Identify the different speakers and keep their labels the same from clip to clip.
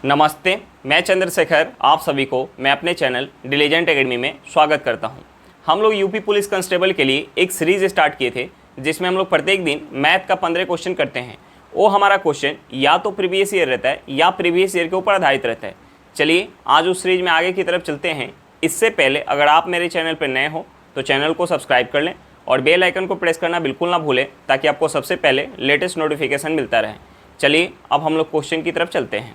Speaker 1: नमस्ते, मैं चंद्रशेखर आप सभी को मैं अपने चैनल डिलीजेंट एकेडमी में स्वागत करता हूं। हम लोग यूपी पुलिस कांस्टेबल के लिए एक सीरीज़ स्टार्ट किए थे जिसमें हम लोग प्रत्येक दिन मैथ का 15 क्वेश्चन करते हैं। वो हमारा क्वेश्चन या तो प्रीवियस ईयर रहता है या प्रीवियस ईयर के ऊपर आधारित रहता है। चलिए आज उस सीरीज में आगे की तरफ चलते हैं। इससे पहले अगर आप मेरे चैनल पर नए हो तो चैनल को सब्सक्राइब कर लें और बेल आइकन को प्रेस करना बिल्कुल ना भूलें ताकि आपको सबसे पहले लेटेस्ट नोटिफिकेशन मिलता रहे। चलिए अब हम लोग क्वेश्चन की तरफ चलते हैं।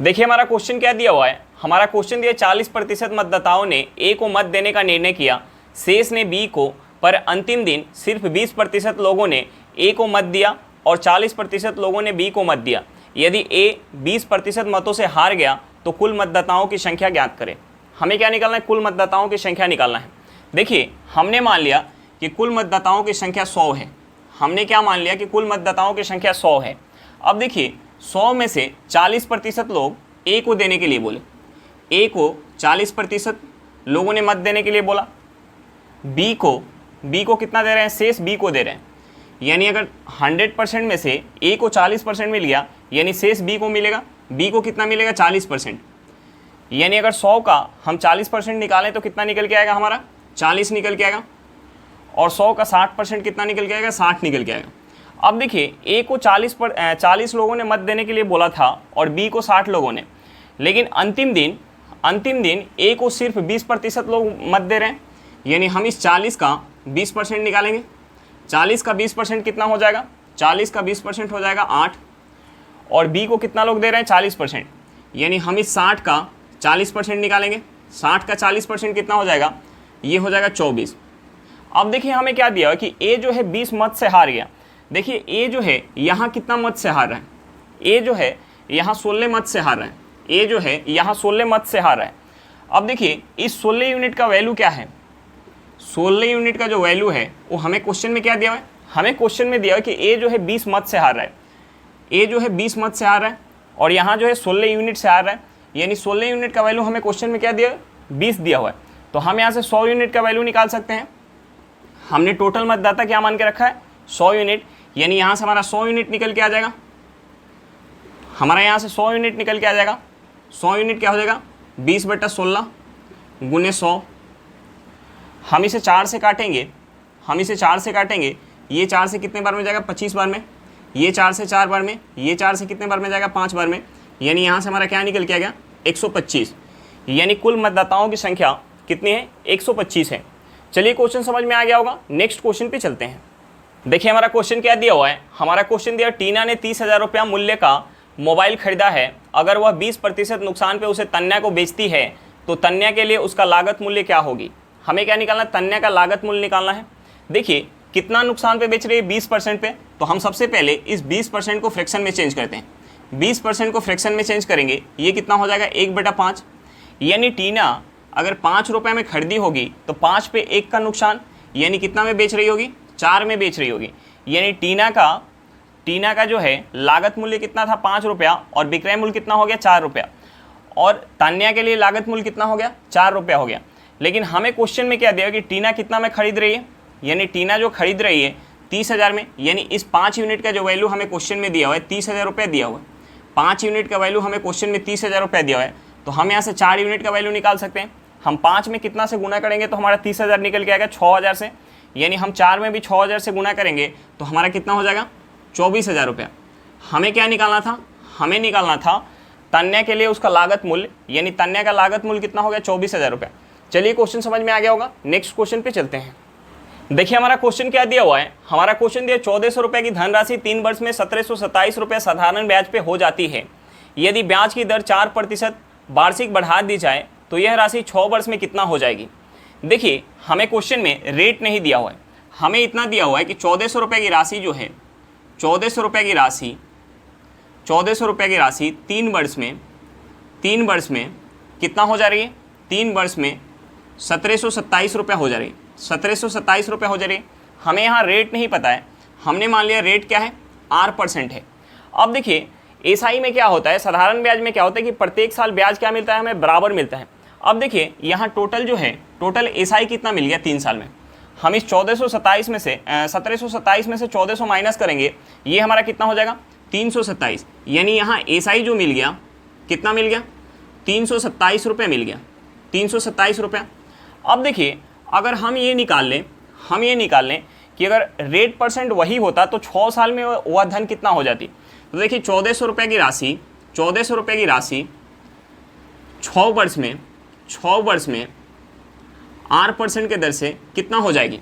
Speaker 1: देखिए हमारा क्वेश्चन क्या दिया हुआ है। हमारा क्वेश्चन दिया 40% मतदाताओं ने ए को मत देने का निर्णय किया, शेष ने बी को, पर अंतिम दिन सिर्फ 20% लोगों ने ए को मत दिया और 40% लोगों ने बी को मत दिया। यदि ए 20% मतों से हार गया तो कुल मतदाताओं की संख्या ज्ञात करें। हमें क्या निकालना है? कुल मतदाताओं की संख्या निकालना है। देखिए हमने मान लिया कि कुल मतदाताओं की संख्या 100 है। हमने क्या मान लिया कि कुल मतदाताओं की संख्या 100 है। अब देखिए 100 में से 40% लोग ए को देने के लिए बोले। ए को 40% लोगों ने मत देने के लिए बोला। बी को कितना दे रहे हैं? शेष बी को दे रहे हैं। यानी अगर 100% में से ए को 40% मिल गया यानी शेष बी को मिलेगा। बी को कितना मिलेगा? 40%। यानी अगर 100 का हम 40% निकालें तो कितना निकल के आएगा? हमारा 40 निकल के आएगा। और 100 का 60% कितना निकल के आएगा? 60 निकल के आएगा। अब देखिए ए को 40 लोगों ने मत देने के लिए बोला था और बी को 60 लोगों ने, लेकिन अंतिम दिन ए को सिर्फ 20% लोग मत दे रहे हैं। यानी हम इस 40 का 20% निकालेंगे। 40 का 20% कितना हो जाएगा? 40 का 20% हो जाएगा 8। और बी को कितना लोग दे रहे हैं? 40%। यानी हम इस 60 का 40% निकालेंगे। 60 का 40% कितना हो जाएगा? ये हो जाएगा 24। अब देखिए हमें क्या दिया है कि ए जो है 20 मत से हार गया। देखिए ए जो है यहाँ कितना मत से हार रहा है? ए जो है यहाँ 16 मत से हार रहा है। ए जो है यहाँ 16 मत से हार रहा है। अब देखिए इस 16 यूनिट का वैल्यू क्या है? 16 यूनिट का जो वैल्यू है वो हमें क्वेश्चन में क्या दिया हुआ है? हमें क्वेश्चन में दिया है कि ए जो है 20 मत से हार रहा है। ए जो है 20 मत से हार रहा है और यहाँ जो है 16 यूनिट से हार रहा है। यानी 16 यूनिट का वैल्यू हमें क्वेश्चन में क्या दिया है? 20 दिया हुआ है। तो हम यहाँ से 100 यूनिट का वैल्यू निकाल सकते हैं। हमने टोटल मतदाता क्या मान के रखा है? 100 यूनिट। यानी यहाँ से हमारा 100 यूनिट निकल के आ जाएगा। हमारा यहाँ से 100 यूनिट निकल के आ जाएगा। 100 यूनिट क्या हो जाएगा? 20/16 गुने 100। हम इसे 4 से काटेंगे। ये 4 से कितने बार में जाएगा? 25 बार में। ये 4 से 4 बार में। ये 4 से कितने बार में जाएगा? 5 बार में। यानी यहाँ से हमारा क्या निकल के आ गया? 125। यानी कुल मतदाताओं की संख्या कितनी है? 125 है। चलिए क्वेश्चन समझ में आ गया होगा। नेक्स्ट क्वेश्चन पे चलते हैं। देखिए हमारा क्वेश्चन क्या दिया हुआ है। हमारा क्वेश्चन दिया टीना ने 30,000 रुपया मूल्य का मोबाइल खरीदा है। अगर वह 20% नुकसान पे उसे तन्या को बेचती है तो तन्या के लिए उसका लागत मूल्य क्या होगी? हमें क्या निकालना? तन्या का लागत मूल्य निकालना है। देखिए कितना नुकसान पे बेच रही है? 20% पे। तो हम सबसे पहले इस 20% को फ्रैक्शन में चेंज करते हैं। 20% को फ्रैक्शन में चेंज करेंगे। ये कितना हो जाएगा? 1/5। यानी टीना अगर 5 रुपये में खरीदी होगी तो 5 पे 1 का नुकसान, यानी कितना में बेच रही होगी? 4 में बेच रही होगी। यानी टीना का जो है लागत मूल्य कितना था? 5 रुपया और विक्रय मूल्य कितना हो गया? 4 रुपया। और तान्या के लिए लागत मूल्य कितना हो गया? 4 रुपया हो गया। लेकिन हमें क्वेश्चन में क्या दिया कि टीना कितना में खरीद रही है? यानी टीना जो खरीद रही है 30,000 में। यानी इस 5 यूनिट का जो वैल्यू हमें क्वेश्चन में दिया हुआ है 30,000 रुपया दिया हुआ है। 5 यूनिट का वैल्यू हमें क्वेश्चन में 30,000 रुपया दिया हुआ है। तो हम यहाँ से 4 यूनिट का वैल्यू निकाल सकते हैं। हम 5 में कितना से गुना करेंगे तो हमारा 30,000 निकल के आएगा? 6,000 से। यानी हम 4 में भी 6,000 से गुना करेंगे तो हमारा कितना हो जाएगा? 24,000 रुपया। हमें क्या निकालना था? हमें निकालना था तन्या के लिए उसका लागत मूल्य। यानी तन्या का लागत मूल्य कितना हो गया? 24,000 रुपया। चलिए क्वेश्चन समझ में आ गया होगा। नेक्स्ट क्वेश्चन पे चलते हैं। देखिए हमारा क्वेश्चन क्या दिया हुआ है। हमारा क्वेश्चन दिया 1400 रुपये की धनराशि 3 वर्ष में 1727 रुपये साधारण ब्याज पे हो जाती है। यदि ब्याज की दर 4% वार्षिक बढ़ा दी जाए तो यह राशि 6 वर्ष में कितना हो जाएगी? देखिए हमें क्वेश्चन में रेट नहीं दिया हुआ है। हमें इतना दिया हुआ है कि 1400 रुपये की राशि जो है 1400 रुपये की राशि 3 वर्ष में कितना हो जा रही है? 3 वर्ष में 1727 रुपये हो जा रही है। 1727 रुपये हो जा रही है। हमें यहाँ रेट नहीं पता है। हमने मान लिया रेट क्या है? R% है। अब देखिए एसआई में क्या होता है, साधारण ब्याज में क्या होता है कि प्रत्येक साल ब्याज क्या मिलता है? हमें बराबर मिलता है। अब देखिए यहाँ टोटल एसआई कितना मिल गया 3 साल में? हम इस 1727 में से 1400 माइनस करेंगे। ये हमारा कितना हो जाएगा? 327। यानी यहाँ एसआई जो मिल गया कितना मिल गया, 327 रुपये मिल गया, 327 रुपया। अब देखिए अगर हम ये निकाल लें कि अगर रेट परसेंट वही होता तो 6 साल में वह धन कितना हो जाती। तो देखिए 1400 रुपये की राशि 6 वर्ष में 8% के दर से कितना हो जाएगी।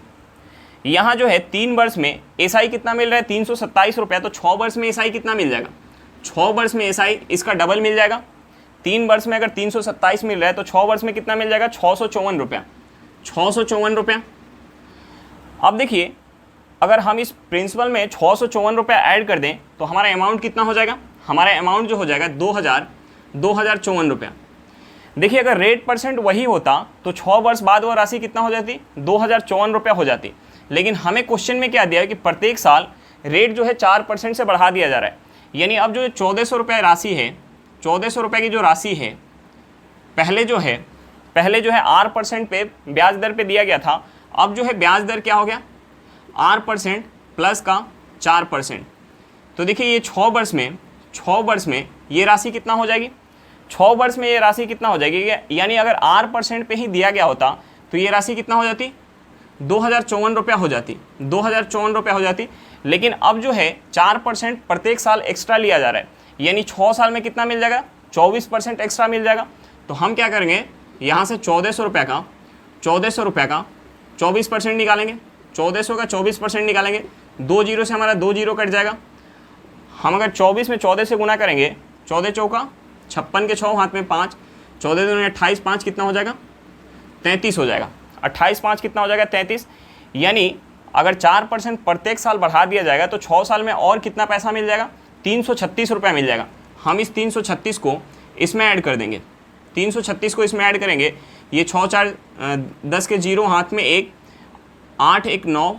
Speaker 1: यहाँ जो है 3 वर्ष में एसआई कितना मिल रहा है, 327 रुपया, तो 6 वर्ष में एसआई कितना मिल जाएगा, 6 वर्ष में एसआई इसका डबल मिल जाएगा। 3 वर्ष में अगर 327 मिल रहा है तो 6 वर्ष में कितना मिल जाएगा, 654 रुपया, 654 रुपया। अब देखिए अगर हम इस प्रिंसिपल में 654 रुपया ऐड कर दें तो हमारा अमाउंट कितना हो जाएगा, हमारा अमाउंट जो हो जाएगा 2054 रुपया। देखिए अगर रेट परसेंट वही होता तो 6 वर्ष बाद वो राशि कितना हो जाती, 2054 रुपया हो जाती। लेकिन हमें क्वेश्चन में क्या दिया है कि प्रत्येक साल रेट जो है 4% से बढ़ा दिया जा रहा है। यानी अब जो 1400 रुपये राशि है, 1400 रुपये की जो राशि है, पहले जो है 8% पे ब्याज दर पे दिया गया था, अब जो है ब्याज दर क्या हो गया, 8% प्लस का 4%। तो देखिए ये 6 वर्ष में ये राशि कितना हो जाएगी, 6 वर्ष में ये राशि कितना हो जाएगी, यानी अगर 8% पे ही दिया गया होता तो ये राशि कितना हो जाती, 2054 रुपया हो जाती, 2054 रुपया हो जाती। लेकिन अब जो है 4% प्रत्येक साल एक्स्ट्रा लिया जा रहा है, यानी 6 साल में कितना मिल जाएगा, 24% एक्स्ट्रा मिल जाएगा। तो हम क्या करेंगे, यहाँ से 1400 रुपये का 24% निकालेंगे, 1400 का 24% निकालेंगे, 2 जीरो से हमारा 2 जीरो कट जाएगा। हम अगर 24 में 14 से गुना करेंगे, 14 चौका 56 के 6 हाथ में 5, 14 दूनी 28, 5 कितना हो जाएगा, 33 हो जाएगा। 28 5 कितना हो जाएगा, 33। यानी अगर 4% प्रत्येक साल बढ़ा दिया जाएगा तो 6 साल में और कितना पैसा मिल जाएगा, 336 रुपया मिल जाएगा। हम इस 336 को इसमें ऐड कर देंगे, 336 को इसमें ऐड करेंगे, ये 6 4 10 के 0 हाथ में 1, 8 1 9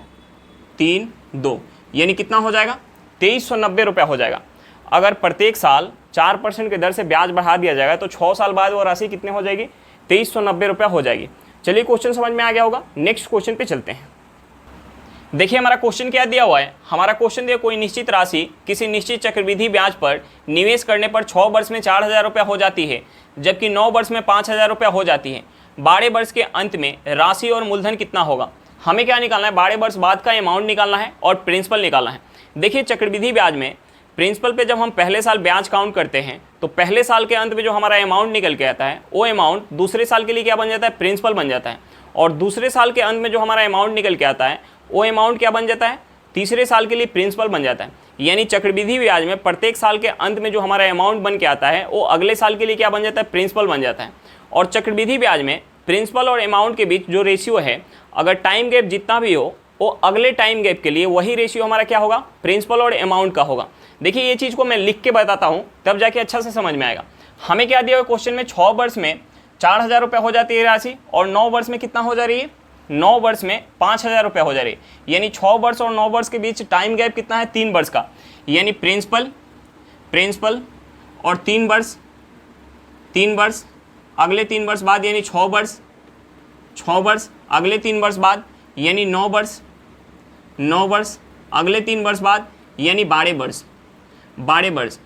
Speaker 1: 3 2, यानी कितना हो जाएगा, 2390 रुपया हो जाएगा। अगर प्रत्येक साल 4% के दर से ब्याज बढ़ा दिया जाएगा तो 6 साल बाद वो राशि कितने हो जाएगी, 2390 रुपया हो जाएगी। चलिए क्वेश्चन समझ में आ गया होगा, नेक्स्ट क्वेश्चन पे चलते हैं। देखिए हमारा क्वेश्चन क्या दिया हुआ है, हमारा क्वेश्चन दिया कोई निश्चित राशि किसी निश्चित चक्रवृद्धि ब्याज पर निवेश करने पर 6 वर्ष में 4000 रुपया हो जाती है, जबकि 9 वर्ष में 5000 रुपया हो जाती है। 12 वर्ष के अंत में राशि और मूलधन कितना होगा। हमें क्या निकालना है, 12 वर्ष बाद का अमाउंट निकालना है और प्रिंसिपल निकालना है। देखिए चक्रवृद्धि ब्याज में प्रिंसिपल पे जब हम पहले साल ब्याज काउंट करते हैं तो पहले साल के अंत में जो हमारा अमाउंट निकल के आता है वो अमाउंट दूसरे साल के लिए क्या बन जाता है, प्रिंसिपल बन जाता है। और दूसरे साल के अंत में जो हमारा अमाउंट निकल के आता है वो अमाउंट क्या बन जाता है, तीसरे साल के लिए प्रिंसिपल बन जाता है। यानी चक्रवृद्धि ब्याज में प्रत्येक साल के अंत में जो हमारा अमाउंट बन के आता है वो अगले साल के लिए क्या बन जाता है, प्रिंसिपल बन जाता है। और चक्रवृद्धि ब्याज में प्रिंसिपल और अमाउंट के बीच जो रेशियो है, अगर टाइम गैप जितना भी हो वो अगले टाइम गैप के लिए वही रेशियो हमारा क्या होगा, प्रिंसिपल और अमाउंट का होगा। देखिए ये चीज़ को मैं लिख के बताता हूँ तब जाके अच्छा से समझ में आएगा। हमें क्या दिया हुआ क्वेश्चन में, 6 वर्ष में 4000 रुपये हो जाती है राशि और 9 वर्ष में कितना हो जा रही है, 9 वर्ष में 5000 रुपये हो जा रही है। यानी 6 वर्ष और 9 वर्ष के बीच टाइम गैप कितना है, 3 वर्ष का। यानी प्रिंसिपल और 3 वर्ष अगले 3 वर्ष बाद, यानी 6 वर्ष अगले 3 वर्ष बाद, यानी 9 वर्ष अगले 3 वर्ष बाद, यानी 12 वर्ष।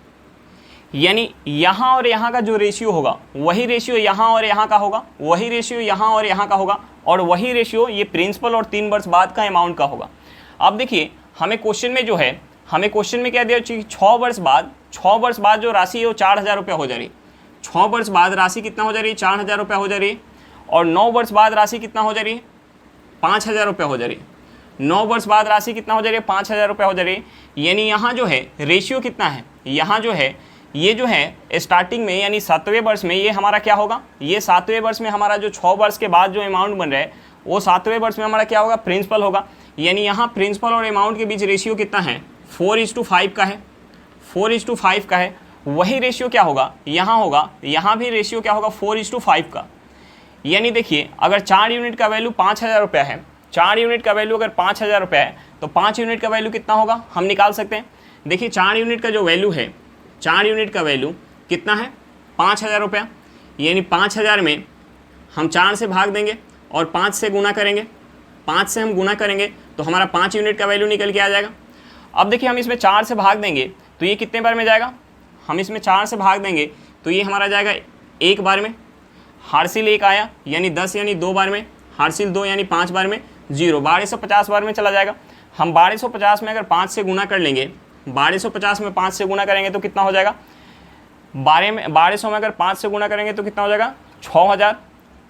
Speaker 1: यानी यहाँ और यहाँ का जो रेशियो होगा वही रेशियो यहाँ और यहाँ का होगा, वही रेशियो यहाँ और यहाँ का होगा, और वही रेशियो ये प्रिंसिपल और 3 वर्ष बाद का अमाउंट का होगा। अब देखिए हमें क्वेश्चन में जो है, हमें क्वेश्चन में क्या दिया, 6 वर्ष बाद जो राशि है वो 4000 रुपया हो जा रही है। 6 वर्ष बाद राशि कितना हो जा रही है, 4000 रुपया हो जा रही है। और 9 वर्ष बाद राशि कितना हो जा रही है, 5000 रुपया हो जा रही है। 9 वर्ष बाद राशि कितना हो जा रही है, 5000 रुपया हो जा रही है। यानी यहाँ जो है रेशियो कितना है, यहाँ जो है ये जो है स्टार्टिंग में यानी 7वें वर्ष में ये हमारा क्या होगा, ये 7वें वर्ष में हमारा जो 6 वर्ष के बाद जो अमाउंट बन रहा है वो 7वें वर्ष में हमारा क्या होगा, प्रिंसिपल होगा। यानी यहाँ प्रिंसिपल और अमाउंट के बीच रेशियो कितना है, 4:5 का है, 4:5 का है। वही रेशियो क्या होगा, यहाँ होगा, यहाँ भी रेशियो क्या होगा, 4:5 का। यानी देखिए अगर 4 यूनिट का वैल्यू 5000 रुपया है, 4 यूनिट का वैल्यू अगर 5000 रुपया है तो 5 यूनिट का वैल्यू कितना होगा, हम निकाल सकते हैं। देखिए 4 यूनिट का जो वैल्यू है, 4 यूनिट का वैल्यू कितना है, 5000 रुपया। यानी 5000 में हम 4 से भाग देंगे और 5 से गुना करेंगे, 5 से हम गुना करेंगे तो हमारा 5 यूनिट का वैल्यू निकल के आ जाएगा। अब देखिए हम इसमें 4 से भाग देंगे तो ये कितने बार में जाएगा, हम इसमें 4 से भाग देंगे तो ये हमारा जाएगा 1 बार में, हार्सिल 1 आया यानी 10 यानी 2 बार में, हार्सिल 2 यानी 5 बार में, 0 1250 बार में चला जाएगा। हम 1250 में अगर 5 से गुना कर लेंगे, 1250 में 5 से गुना करेंगे तो कितना हो जाएगा, 1200 में अगर 5 से गुना करेंगे तो कितना हो जाएगा 6000,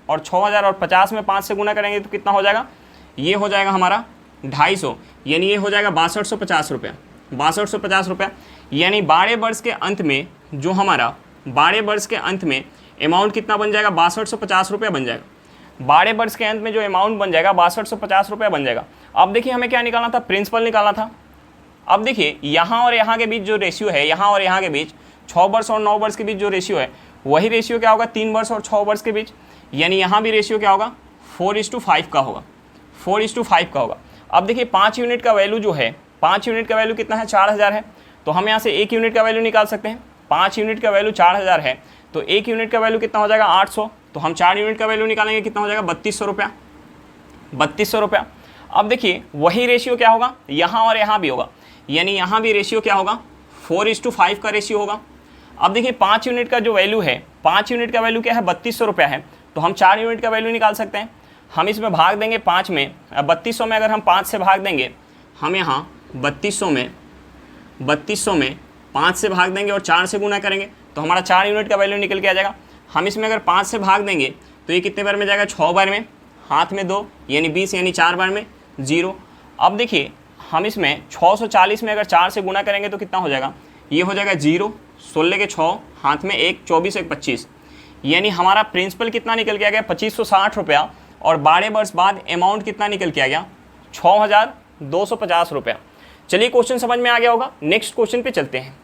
Speaker 1: और 6000 और 50 में 5 से गुना करेंगे तो कितना हो जाएगा, ये हो जाएगा हमारा 250, यानी ये हो जाएगा 6250 रुपया, 6250 रुपया। यानी 12 वर्ष के अंत में जो हमारा 12 वर्ष के अंत में अमाउंट कितना बन जाएगा, 6250 रुपया बन जाएगा। 12 वर्ष के अंत में जो अमाउंट बन जाएगा 6250 रुपया बन जाएगा। अब देखिए हमें क्या निकालना था, प्रिंसिपल निकालना था। अब देखिए यहाँ और यहाँ के बीच जो रेशियो है, यहाँ और यहाँ के बीच 6 वर्ष और 9 वर्ष के बीच जो रेशियो है, वही रेशियो क्या होगा 3 वर्ष और 6 वर्ष के बीच, यानी यहाँ भी रेशियो क्या होगा 4:5 का होगा, 4:5 का होगा। अब देखिए 5 यूनिट का वैल्यू जो है, 5 यूनिट का वैल्यू कितना है 4000 है, तो हम यहाँ से 1 यूनिट का वैल्यू निकाल सकते हैं। 5 यूनिट का वैल्यू 4000 है तो 1 यूनिट का वैल्यू कितना हो जाएगा 800, तो हम 4 यूनिट का वैल्यू निकालेंगे कितना हो जाएगा 3200 रुपया, 3200 रुपया। अब देखिए वही रेशियो क्या होगा यहाँ और यहाँ भी होगा, यानी यहाँ भी रेशियो क्या होगा 4:5 का रेशियो होगा। अब देखिए 5 यूनिट का जो वैल्यू है, 5 यूनिट का वैल्यू क्या है 3200 रुपया है, तो हम 4 यूनिट का वैल्यू निकाल सकते हैं। हम इसमें भाग देंगे 5 में, 3200 में अगर हम 5 से भाग देंगे, हम यहाँ 3200 में 5 से भाग देंगे और 4 से गुना करेंगे तो हमारा 4 यूनिट का वैल्यू निकल के आ जाएगा। हम इसमें अगर 5 से भाग देंगे तो ये कितने बार में जाएगा 6 बार में, हाथ में 2 यानी 20 यानी 4 बार में 0। अब देखिए हम इसमें 640 में अगर 4 से गुना करेंगे तो कितना हो जाएगा, ये हो जाएगा 0, 16 के 6, हाथ में 1, 24 1 25, यानी हमारा प्रिंसिपल कितना निकल के आ गया 2560 रुपया, और 12 वर्ष बाद अमाउंट कितना निकल के आ गया 6250 रुपया। चलिए क्वेश्चन समझ में आ गया होगा, नेक्स्ट क्वेश्चन पे चलते हैं।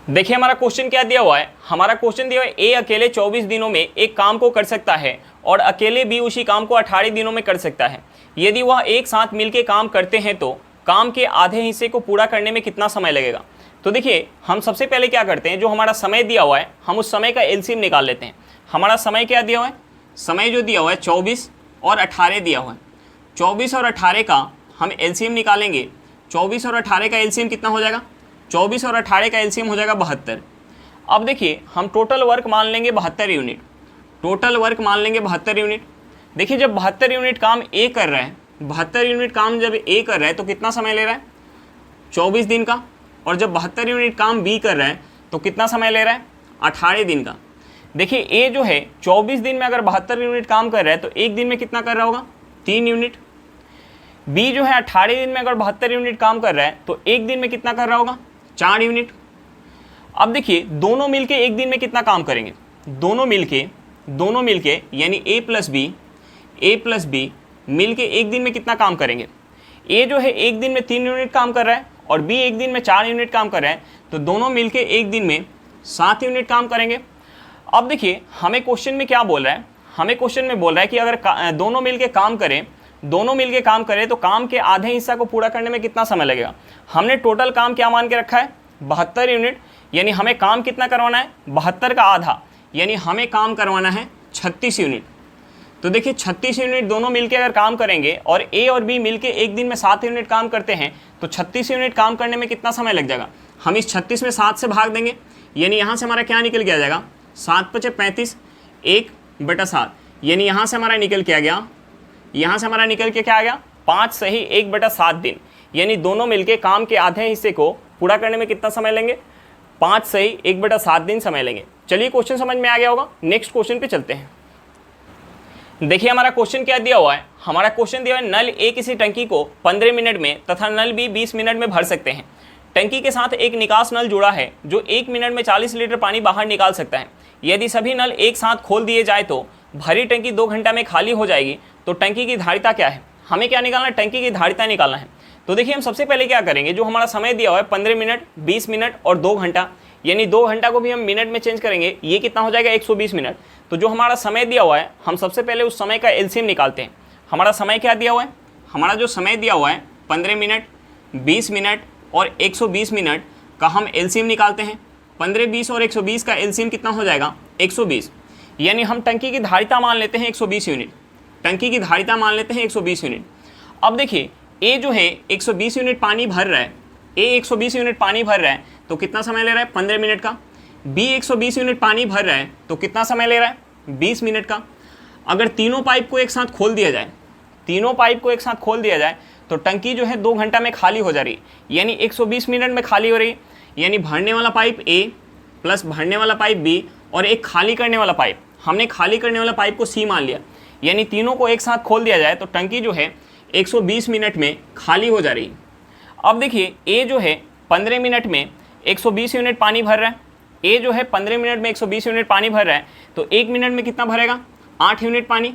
Speaker 1: देखिए हमारा क्वेश्चन क्या दिया हुआ है, हमारा क्वेश्चन दिया हुआ है ए अकेले 24 दिनों में एक काम को कर सकता है और अकेले बी उसी काम को 18 दिनों में कर सकता है। यदि वह एक साथ मिलकर काम करते हैं तो काम के आधे हिस्से को पूरा करने में कितना समय लगेगा। तो देखिए हम सबसे पहले क्या करते हैं, जो हमारा समय दिया हुआ है हम उस समय का एलसीएम निकाल लेते हैं। हमारा समय क्या दिया हुआ है, समय जो दिया हुआ है 24 और 18 दिया हुआ है, 24 और 18 का हम एलसीएम निकालेंगे। 24 और 18 का एलसीएम कितना हो जाएगा, 24 और 18 का एलसीएम हो जाएगा 72। अब देखिए हम टोटल वर्क मान लेंगे 72 यूनिट, टोटल वर्क मान लेंगे 72 यूनिट। देखिए जब 72 यूनिट काम ए कर रहा है, 72 यूनिट काम जब ए कर रहा है तो कितना समय ले रहा है 24 दिन का, और जब 72 यूनिट काम बी कर रहा है तो कितना समय ले रहा है 18 दिन का। देखिए ए जो है 24 दिन में अगर 72 यूनिट काम कर रहा है तो एक दिन में कितना कर रहा होगा 3 यूनिट। बी जो है 18 दिन में अगर 72 यूनिट काम कर रहा है तो एक दिन में कितना कर रहा होगा 4 यूनिट। अब देखिए दोनों मिलके एक दिन में कितना काम करेंगे, दोनों मिलके यानी ए प्लस बी मिलके एक दिन में कितना काम करेंगे। ए जो है एक दिन में 3 यूनिट काम कर रहा है और बी एक दिन में 4 यूनिट काम कर रहा है, तो दोनों मिलके एक दिन में 7 यूनिट काम करेंगे। अब देखिए हमें क्वेश्चन में क्या बोल रहा है, हमें क्वेश्चन में बोल रहा है कि अगर दोनों मिलके काम करें तो काम के आधे हिस्सा को पूरा करने में कितना समय लगेगा। हमने टोटल काम क्या मान के रखा है 72 यूनिट, यानी हमें काम कितना करवाना है 72 का आधा, यानी हमें काम करवाना है 36 यूनिट। तो देखिए 36 यूनिट दोनों मिलके अगर काम करेंगे और ए और बी मिलके एक दिन में 7 यूनिट काम करते हैं तो 36 यूनिट काम करने में कितना समय लग जाएगा। हम इस 36 में 7 से भाग देंगे, यानी यहाँ से हमारा क्या निकल के आ जाएगा 7 × 35 1/7, यानी यहाँ से हमारा निकल के आ गया, यहाँ से हमारा निकल के क्या आ गया 5 सही 1/7 दिन, यानी दोनों मिलके काम के आधे हिस्से को पूरा करने में कितना समय लेंगे 5 सही 1/7 दिन समय लेंगे। चलिए क्वेश्चन समझ में आ गया होगा, नेक्स्ट क्वेश्चन पे चलते हैं। देखिए हमारा क्वेश्चन क्या दिया हुआ है, हमारा क्वेश्चन दिया हुआ है नल ए किसी टंकी को 15 मिनट में तथा नल बी 20 मिनट में भर सकते हैं। टंकी के साथ एक निकास नल जुड़ा है जो 1 मिनट में 40 लीटर पानी बाहर निकाल सकता है। यदि सभी नल एक साथ खोल दिए जाए तो भरी टंकी 2 घंटा में खाली हो जाएगी। तो टंकी की धारिता क्या है, हमें क्या निकालना है, टंकी की धारिता निकालना है। तो देखिए हम सबसे पहले क्या करेंगे, जो हमारा समय दिया हुआ है 15 मिनट 20 मिनट और 2 घंटा, यानी 2 घंटा को भी हम मिनट में चेंज करेंगे, ये कितना हो जाएगा 120 मिनट। तो जो हमारा समय दिया हुआ है हम सबसे पहले उस समय का एलसीएम निकालते हैं। हमारा समय क्या दिया हुआ है, हमारा जो समय दिया हुआ है 15 मिनट 20 मिनट और 120 मिनट का हम एलसीएम निकालते हैं। 15 20 और 120 का एलसीएम कितना हो जाएगा 120, यानी हम टंकी की धारिता मान लेते हैं 120 यूनिट, टंकी की धारिता मान लेते हैं 120 यूनिट। अब देखिए ए जो है 120 यूनिट पानी भर रहा है, ए 120 यूनिट पानी भर रहा है तो कितना समय ले रहा है 15 मिनट का, बी 120 यूनिट पानी भर रहा है तो कितना समय ले रहा है, 20 मिनट का। अगर तीनों पाइप को एक साथ खोल दिया जाए, तीनों पाइप को एक साथ खोल दिया जाए तो टंकी जो है 2 घंटा में खाली हो जा रही है, यानी 120 मिनट में खाली हो रही है। यानी भरने वाला पाइप ए प्लस भरने वाला पाइप बी और एक खाली करने वाला पाइप, हमने खाली करने वाला पाइप को सी मान लिया, यानी तीनों को एक साथ खोल दिया जाए तो टंकी जो है 120 मिनट में खाली हो जा रही है। अब देखिए ए जो है 15 मिनट में 120 यूनिट पानी भर रहा है, ए जो है 15 मिनट में 120 यूनिट पानी भर रहा है तो 1 मिनट में कितना भरेगा, 8 यूनिट पानी।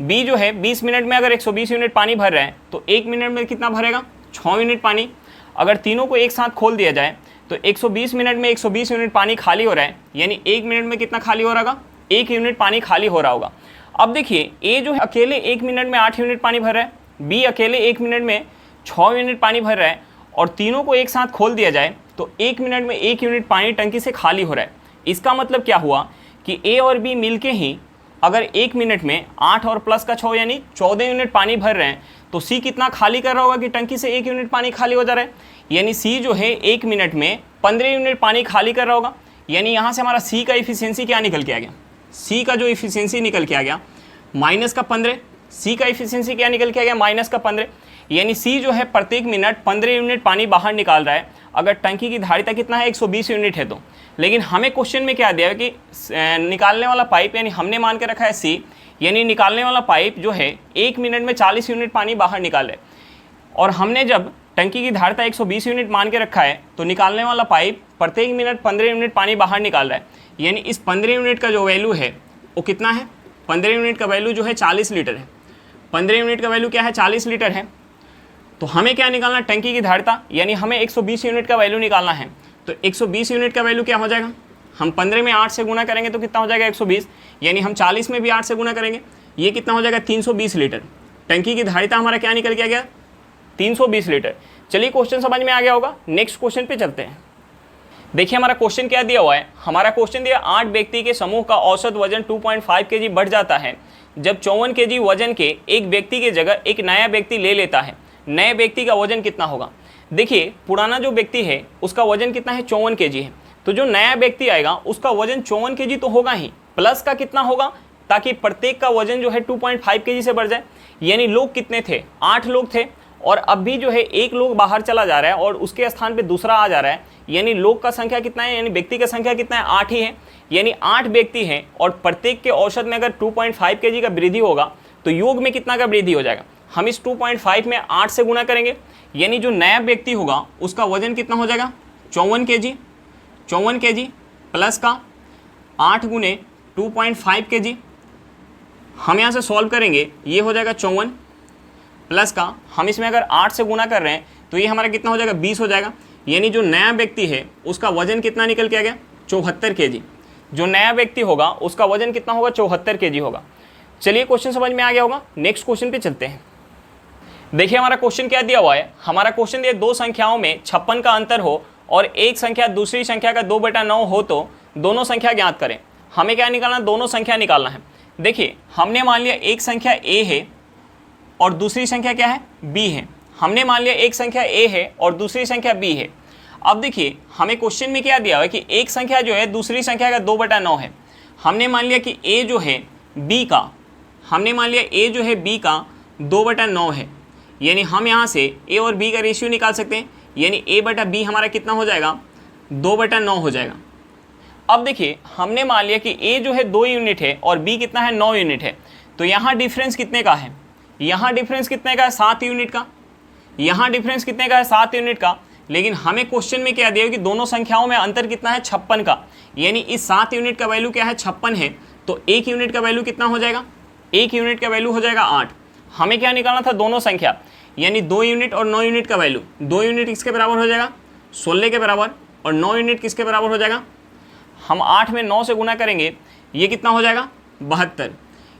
Speaker 1: बी जो है 20 मिनट में अगर 120 यूनिट पानी भर रहा है तो 1 मिनट में कितना भरेगा, 6 यूनिट पानी। अगर तीनों को एक साथ खोल दिया जाए तो 120 मिनट में 120 यूनिट पानी खाली हो रहा है, यानी 1 मिनट में कितना खाली हो रहा होगा, 1 यूनिट पानी खाली हो रहा होगा। अब देखिए ए जो है अकेले 1 मिनट में 8 यूनिट पानी भर रहा है, बी अकेले 1 मिनट में 6 यूनिट पानी भर रहा है और तीनों को एक साथ खोल दिया जाए तो 1 मिनट में 1 यूनिट पानी टंकी से खाली हो रहा है। इसका मतलब क्या हुआ कि ए और बी मिलके ही अगर 1 मिनट में 8 और प्लस का 6 यानी 14 यूनिट पानी भर रहे हैं तो सी कितना खाली कर रहा होगा कि टंकी से 1 यूनिट पानी खाली हो जा रहा है, यानी सी जो है 1 मिनट में 15 यूनिट पानी खाली कर रहा होगा। यानी यहाँ से हमारा सी का इफिशियंसी क्या निकल के आ गया, सी का जो इफिशियंसी निकल के आ गया माइनस का 15, सी का इफिशियंसी क्या निकल के आ गया, माइनस का 15। यानी सी जो है प्रत्येक मिनट 15 यूनिट पानी बाहर निकाल रहा है अगर टंकी की धारिता कितना है, 120 यूनिट है तो। लेकिन हमें क्वेश्चन में क्या दिया है कि निकालने वाला पाइप, यानी हमने मान के रखा है सी, यानी निकालने वाला पाइप जो है 1 मिनट में 40 यूनिट पानी बाहर निकाल रहा है और हमने जब टंकी की धारिता 120 यूनिट मान के रखा है तो निकालने वाला पाइप प्रत्येक मिनट 15 यूनिट पानी बाहर निकाल रहा है। यानी इस 15 यूनिट का जो वैल्यू है वो कितना है, 15 यूनिट का वैल्यू जो है 40 लीटर है। 15 यूनिट का वैल्यू क्या है, 40 लीटर है। तो हमें क्या निकालना है, टंकी की धारिता, यानी हमें 120 यूनिट का वैल्यू निकालना है। तो 120 यूनिट का वैल्यू क्या हो जाएगा, हम 15 में 8 से गुना करेंगे तो कितना हो जाएगा 120, यानी हम 40 में भी 8 से गुना करेंगे, ये कितना हो जाएगा 320 लीटर। टंकी की धारिता हमारा क्या निकल के आ गया, 320 लीटर। चलिए क्वेश्चन समझ में आ गया होगा, नेक्स्ट क्वेश्चन पे चलते हैं। देखिए हमारा क्वेश्चन क्या दिया हुआ है, हमारा क्वेश्चन दिया 8 व्यक्ति के समूह का औसत वजन 2.5 kg बढ़ जाता है जब 54 kg वजन के एक व्यक्ति की जगह एक नया व्यक्ति ले लेता है, नए व्यक्ति का वजन कितना होगा। देखिए पुराना जो व्यक्ति है उसका वजन कितना है, 54 kg है, तो जो नया व्यक्ति आएगा उसका वजन 54 kg तो होगा ही, प्लस का कितना होगा, ताकि प्रत्येक का वजन जो है 2.5 kg से बढ़ जाए। यानी लोग कितने थे, 8 लोग थे और अब भी जो है एक लोग बाहर चला जा रहा है और उसके स्थान पे दूसरा आ जा रहा है, यानी लोग का संख्या कितना है, यानी व्यक्ति का संख्या कितना है, 8 ही है। यानी 8 व्यक्ति हैं और प्रत्येक के औसत में अगर 2.5 kg का वृद्धि होगा तो योग में कितना का वृद्धि हो जाएगा, हम इस 2.5 में 8 से गुना करेंगे, यानी जो नया व्यक्ति होगा उसका वजन कितना हो जाएगा 54 kg, 54 kg प्लस का 8 गुने 2.5 kg। हम यहाँ से सॉल्व करेंगे, ये हो जाएगा 54 प्लस का, हम इसमें अगर 8 से गुना कर रहे हैं तो ये हमारा कितना हो जाएगा 20 हो जाएगा। यानी जो नया व्यक्ति है उसका वजन कितना निकल के आ गया 74 kg। जो नया व्यक्ति होगा उसका वजन कितना होगा 74 kg होगा। चलिए क्वेश्चन समझ में आ गया होगा, नेक्स्ट क्वेश्चन पे चलते हैं। देखिए हमारा क्वेश्चन क्या दिया हुआ है, हमारा क्वेश्चन दिया दो संख्याओं में 56 का अंतर हो और एक संख्या दूसरी संख्या का 2/9 हो तो दोनों संख्या ज्ञात करें। हमें क्या निकालना, दोनों संख्या निकालना है। देखिए हमने मान लिया एक संख्या a है और दूसरी संख्या क्या है, b है। हमने मान लिया एक संख्या a है और दूसरी संख्या b है। अब देखिए हमें क्वेश्चन में क्या दिया हुआ है कि एक संख्या जो है दूसरी संख्या का 2/9 है। हमने मान लिया कि a जो है b का, हमने मान लिया a जो है b का 2/9 है, यानी हम यहाँ से a और b का रेशियो निकाल सकते हैं, यानी a/b हमारा कितना हो जाएगा 2/9 हो जाएगा। अब देखिए हमने मान लिया कि a जो है 2 यूनिट है और b कितना है 9 यूनिट है, तो यहाँ डिफरेंस कितने का है, यहाँ डिफरेंस कितने का है 7 यूनिट का, यहाँ डिफरेंस कितने का है 7 यूनिट का। लेकिन हमें क्वेश्चन में क्या दिया है कि दोनों संख्याओं में अंतर कितना है 56 का, यानी इस 7 यूनिट का वैल्यू क्या है 56 है, तो 1 यूनिट का वैल्यू कितना हो जाएगा, 1 यूनिट का वैल्यू हो जाएगा 8। हमें क्या निकालना था, दोनों संख्या, यानी 2 यूनिट और 9 यूनिट का वैल्यू। 2 यूनिट किसके बराबर हो जाएगा 16 के बराबर और 9 यूनिट किसके बराबर हो जाएगा, हम 8 में 9 से गुना करेंगे, ये कितना हो जाएगा 72।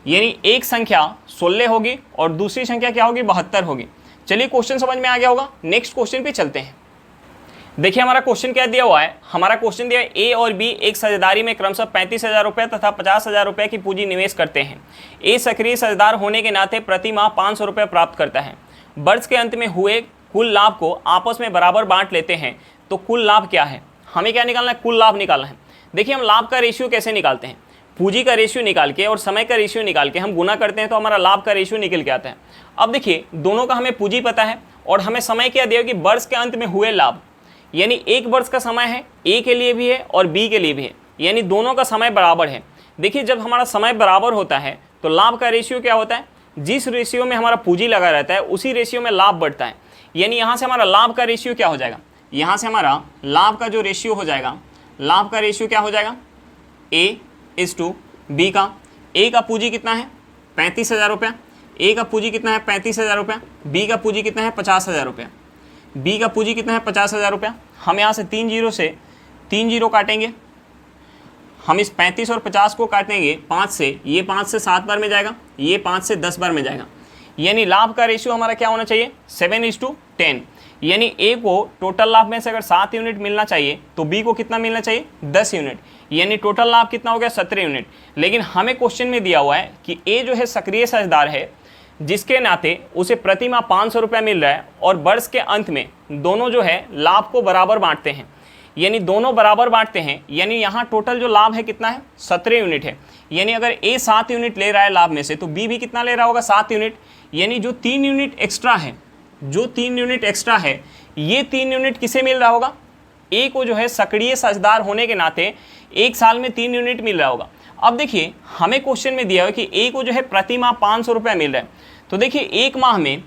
Speaker 1: यानी एक संख्या 16 होगी और दूसरी संख्या क्या होगी 72 होगी। चलिए क्वेश्चन समझ में आ गया होगा, नेक्स्ट क्वेश्चन पे चलते हैं। देखिए हमारा क्वेश्चन क्या दिया हुआ है, हमारा क्वेश्चन दिया है ए और बी एक साझेदारी में क्रमशः 35,000 रुपये तथा 50,000 रुपये की पूंजी निवेश करते हैं। ए सक्रिय साझेदार होने के नाते प्रति माह 500 रुपये प्राप्त करता है। वर्ष के अंत में हुए कुल लाभ को आपस में बराबर बांट लेते हैं, तो कुल लाभ क्या है, हमें क्या निकालना है, कुल लाभ निकालना है। देखिए हम लाभ का रेशियो कैसे निकालते हैं, पूंजी का रेशियो निकाल के और समय का रेशियो निकाल के हम गुना करते हैं तो हमारा लाभ का रेशियो निकल के आता है। अब देखिए दोनों का हमें पूंजी पता है और हमें समय क्या दिया कि वर्ष के अंत में हुए लाभ, यानी एक वर्ष का समय है, ए के लिए भी है और बी के लिए भी है, यानी दोनों का समय बराबर है। देखिए जब हमारा समय बराबर होता है तो लाभ का रेशियो क्या होता है, जिस रेशियो में हमारा पूंजी लगा रहता है उसी रेशियो में लाभ बढ़ता है। यानी यहाँ से हमारा लाभ का रेशियो क्या हो जाएगा, यहाँ से हमारा लाभ का जो रेशियो हो जाएगा, लाभ का रेशियो क्या हो जाएगा, A/B का। ए का पूंजी कितना है 35,000 रुपया, ए का पूंजी कितना है 35,000 रुपया, बी का पूंजी कितना है 50,000 रुपया, बी का पूंजी कितना है 50,000 रुपया। हम यहाँ से 3 जीरो से 3 जीरो काटेंगे, हम इस 35 और 50 को काटेंगे 5 से, ये 5 से 7 बार में जाएगा, ये 5 से 10 बार में जाएगा। यानी लाभ का रेशियो हमारा क्या होना चाहिए 7:10। यानी ए को टोटल लाभ में से अगर 7 यूनिट मिलना चाहिए तो बी को कितना मिलना चाहिए 10 यूनिट, यानी टोटल लाभ कितना हो गया 17 यूनिट। लेकिन हमें क्वेश्चन में दिया हुआ है कि ए जो है सक्रिय साझेदार है, जिसके नाते उसे प्रति माह 500 रुपया मिल रहा है और वर्ष के अंत में दोनों जो है लाभ को बराबर बांटते हैं, यानी दोनों बराबर बांटते हैं। यानी यहाँ टोटल जो लाभ है कितना है 17 यूनिट है। यानी अगर ए 7 यूनिट ले रहा है लाभ में से तो बी भी कितना ले रहा होगा 7 यूनिट। यानी जो 3 यूनिट एक्स्ट्रा है, जो 3 यूनिट एक्स्ट्रा है, ये 3 यूनिट किसे मिल रहा होगा, ए को जो है सक्रिय साझेदार होने के नाते एक साल में 3 यूनिट मिल रहा होगा। अब देखिए हमें क्वेश्चन में दिया है कि ए को जो है प्रति माह 500 रुपया मिल रहा है। तो देखिए एक माह में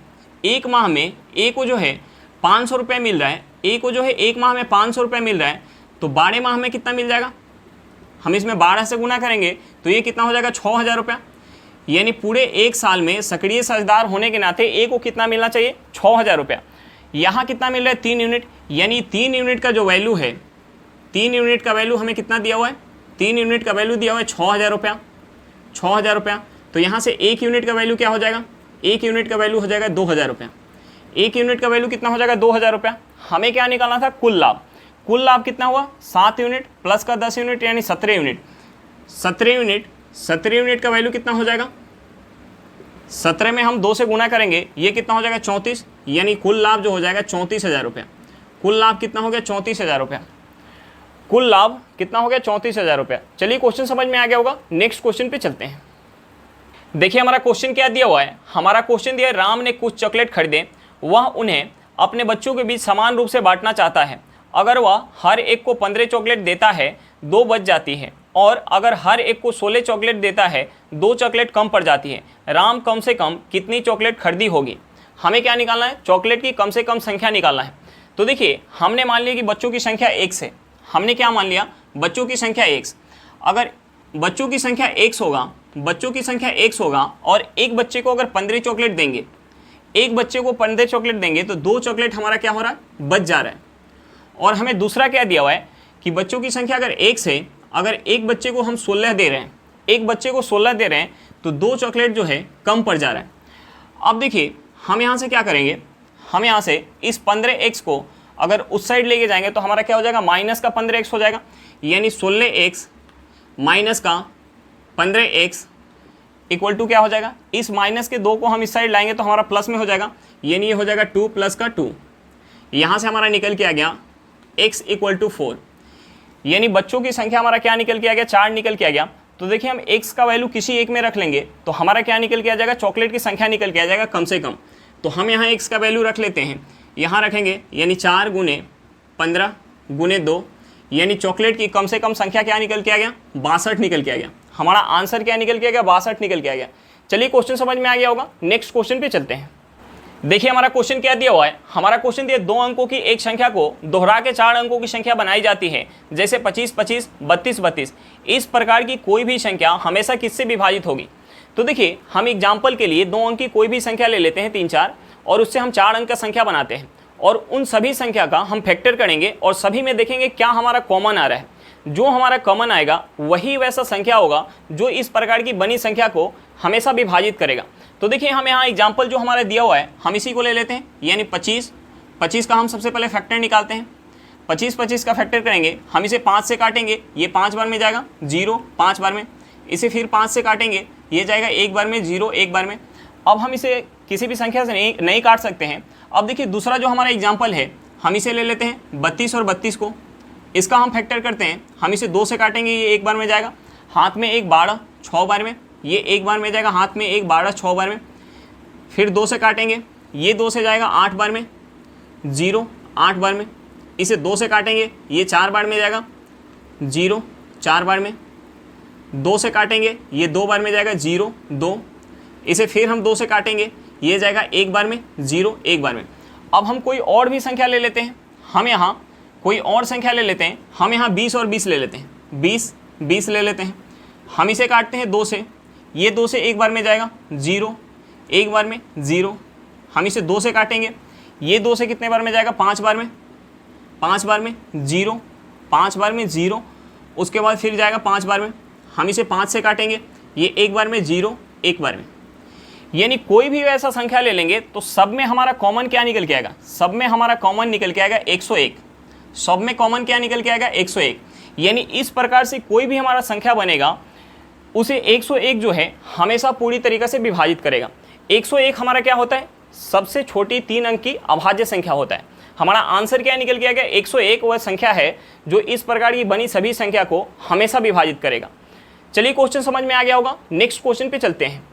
Speaker 1: ए को जो है 500 रुपये मिल रहा है, ए को जो है एक माह में 500 रुपये मिल रहा है, तो 12 माह में कितना मिल जाएगा, हम इसमें 12 से गुना करेंगे तो ये कितना हो जाएगा 6,000 रुपया। यानी पूरे एक साल में सक्रिय साझेदार होने के नाते ए को कितना मिलना चाहिए 6,000 रुपया। यहाँ कितना मिल रहा है 3 यूनिट, यानी 3 यूनिट का जो वैल्यू है, 3 यूनिट का वैल्यू हमें कितना दिया हुआ है, 3 यूनिट का वैल्यू दिया हुआ है 6,000 रुपया, 6,000 रुपया। तो यहाँ से 1 यूनिट का वैल्यू क्या हो जाएगा, 1 यूनिट का वैल्यू हो जाएगा 2,000 रुपया। 1 यूनिट का वैल्यू कितना हो जाएगा 2,000 रुपया। हमें क्या निकालना था कुल लाभ, कुल लाभ कितना हुआ 7 यूनिट प्लस का 10 यूनिट यानी 17 यूनिट। 17 यूनिट का वैल्यू कितना हो जाएगा, 17 में हम 2 से गुना करेंगे, ये कितना हो जाएगा 34, यानी कुल लाभ जो हो जाएगा 34,000 रुपया। कुल लाभ कितना हो गया 34,000 रुपया। कुल लाभ कितना हो गया 34,000 रुपया। चलिए क्वेश्चन समझ में आ गया होगा, नेक्स्ट क्वेश्चन पे चलते हैं। देखिए हमारा क्वेश्चन क्या दिया हुआ है, हमारा क्वेश्चन दिया है राम ने कुछ चॉकलेट खरीदे, वह उन्हें अपने बच्चों के बीच समान रूप से बांटना चाहता है। अगर वह हर एक को 15 चॉकलेट देता है 2 बच जाती है, और अगर हर एक को 16 चॉकलेट देता है 2 चॉकलेट कम पड़ जाती है। राम कम से कम कितनी चॉकलेट खरीदी होगी। हमें क्या निकालना है, चॉकलेट की कम से कम संख्या निकालना है। तो देखिए हमने मान लिया कि बच्चों की संख्या 1 से, हमने क्या मान लिया बच्चों की संख्या 1। अगर बच्चों की संख्या 1 होगा, बच्चों की संख्या 1 होगा और एक बच्चे को अगर 15 चॉकलेट देंगे, एक बच्चे को 15 चॉकलेट देंगे तो 2 चॉकलेट हमारा क्या हो रहा है बच जा रहा है। और हमें दूसरा क्या दिया हुआ है कि बच्चों की संख्या अगर 1 से, अगर एक बच्चे को हम 16 दे रहे हैं, एक बच्चे को 16 दे रहे हैं तो 2 चॉकलेट जो है कम पड़ जा रहा है। अब देखिए हम यहाँ से क्या करेंगे, हम यहाँ से इस 15x को अगर उस साइड लेके जाएंगे तो हमारा क्या हो जाएगा माइनस का 15x हो जाएगा, यानी 16x माइनस का 15x इक्वल टू क्या हो जाएगा, इस माइनस के 2 को हम इस साइड लाएंगे तो हमारा प्लस में हो जाएगा, यानी ये हो जाएगा 2 प्लस का 2। यहाँ से हमारा निकल के आ गया x इक्वल टू 4, यानी बच्चों की संख्या हमारा क्या निकल के आ गया 4 निकल के आ गया। तो देखिए हम x का वैल्यू किसी एक में रख लेंगे तो हमारा क्या निकल के आ जाएगा, चॉकलेट की संख्या निकल के आ जाएगा कम से कम। तो हम यहाँ x का वैल्यू रख लेते हैं, यहाँ रखेंगे, यानी 4 गुने 15 गुने 2, यानी चॉकलेट की कम से कम संख्या क्या निकल के आ गया 62 निकल के आ गया। हमारा आंसर क्या निकल के आ गया 62 निकल के आ गया। चलिए क्वेश्चन समझ में आ गया होगा, नेक्स्ट क्वेश्चन पे चलते हैं। देखिए हमारा क्वेश्चन क्या दिया हुआ है, हमारा क्वेश्चन दिया 2 अंकों की एक संख्या को दोहरा के 4 अंकों की संख्या बनाई जाती है, जैसे 25 25 32 32। इस प्रकार की कोई भी संख्या हमेशा किससे विभाजित होगी। तो देखिए हम एग्जाम्पल के लिए 2 अंक की कोई भी संख्या ले लेते हैं 3 4, और उससे हम 4 अंक का संख्या बनाते हैं और उन सभी संख्या का हम फैक्टर करेंगे और सभी में देखेंगे क्या हमारा कॉमन आ रहा है। जो हमारा कॉमन आएगा वही वैसा संख्या होगा जो इस प्रकार की बनी संख्या को हमेशा विभाजित करेगा। तो देखिए हम यहाँ एग्जाम्पल जो हमारा दिया हुआ है हम इसी को ले लेते हैं, यानी 25 का हम सबसे पहले फैक्टर निकालते हैं। 25 का फैक्टर करेंगे, हम इसे 5 से काटेंगे, ये 5 बार में जाएगा 0 5 बार में, इसे फिर 5 से काटेंगे, ये जाएगा 1 बार में 0 1 बार में। अब हम इसे किसी भी संख्या से नहीं काट सकते हैं। अब देखिए दूसरा जो हमारा एग्जाम्पल है हम इसे ले लेते हैं 32 और 32 को, इसका हम फैक्टर करते हैं, हम इसे 2 से काटेंगे, ये एक बार में जाएगा, हाथ में एक 12 6 बार में, ये एक बार में जाएगा, हाथ में एक 12 6 बार में, फिर 2 से काटेंगे, ये 2 से जाएगा 8 बार में, 0 8 बार में, इसे 2 से काटेंगे, ये 4 बार में जाएगा, 0 4 बार में, 2 से काटेंगे, ये 2 बार में जाएगा, 0 2, इसे फिर हम 2 से काटेंगे, ये जाएगा एक बार में, 0 एक बार में। अब हम कोई और भी संख्या ले लेते हैं, हम यहाँ कोई और संख्या ले लेते हैं, हम यहाँ 20 और 20 ले लेते हैं, 20 ले लेते हैं, हम इसे काटते हैं 2 से, ये 2 से एक बार में जाएगा, 0 एक बार में, 0, हम इसे 2 से काटेंगे, ये 2 से कितने बार में जाएगा, 5 बार में, 5 बार में, 0 5 बार में, 0, उसके बाद फिर जाएगा 5 बार में, हम इसे 5 से काटेंगे, ये एक बार में, 0 एक बार में। यानी कोई भी ऐसा संख्या ले लेंगे तो सब में हमारा कॉमन क्या निकल के आएगा, सब में हमारा कॉमन निकल के आएगा 101, सब में कॉमन क्या निकल के आएगा 101। यानी इस प्रकार से कोई भी हमारा संख्या बनेगा उसे 101 जो है हमेशा पूरी तरीके से विभाजित करेगा। 101 हमारा क्या होता है, सबसे छोटी 3 अंक की अभाज्य संख्या होता है। हमारा आंसर क्या निकल के आएगा, 101 वह संख्या है जो इस प्रकार की बनी सभी संख्या को हमेशा विभाजित करेगा। चलिए क्वेश्चन समझ में आ गया होगा, नेक्स्ट क्वेश्चन पे चलते हैं।